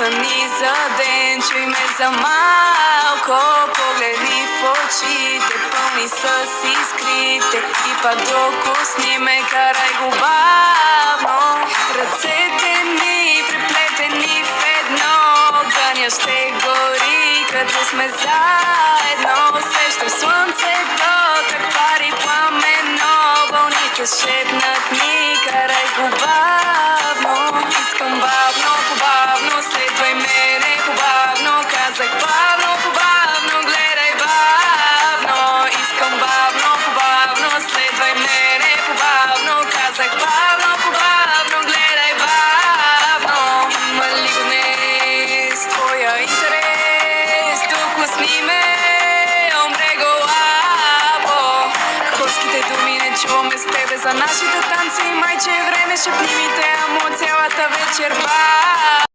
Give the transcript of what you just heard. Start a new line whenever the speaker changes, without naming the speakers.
остани за ден, чуй ме за малко, погледни в очите, пълни с искрите и пак докосни ме, карай го бавно. Ръцете ни преплетени в едно, огъня ще гори, като сме заедно. Усещам слънцето, как пари пламено, вълните шепнат ми, карай го бавно. Искам бавно, побавно, следвай мене побавно, казах бавно, побавно, гледай бавно. Искам бавно, побавно, следвай мене побавно, казах бавно, побавно, гледай бавно. Има ли го днес твоя интерес? Докосни ме, омбрего лапо. Хорските думи не чуваме с тебе за нашите танци, майче е време, шепни ми те, амо, цялата вечер.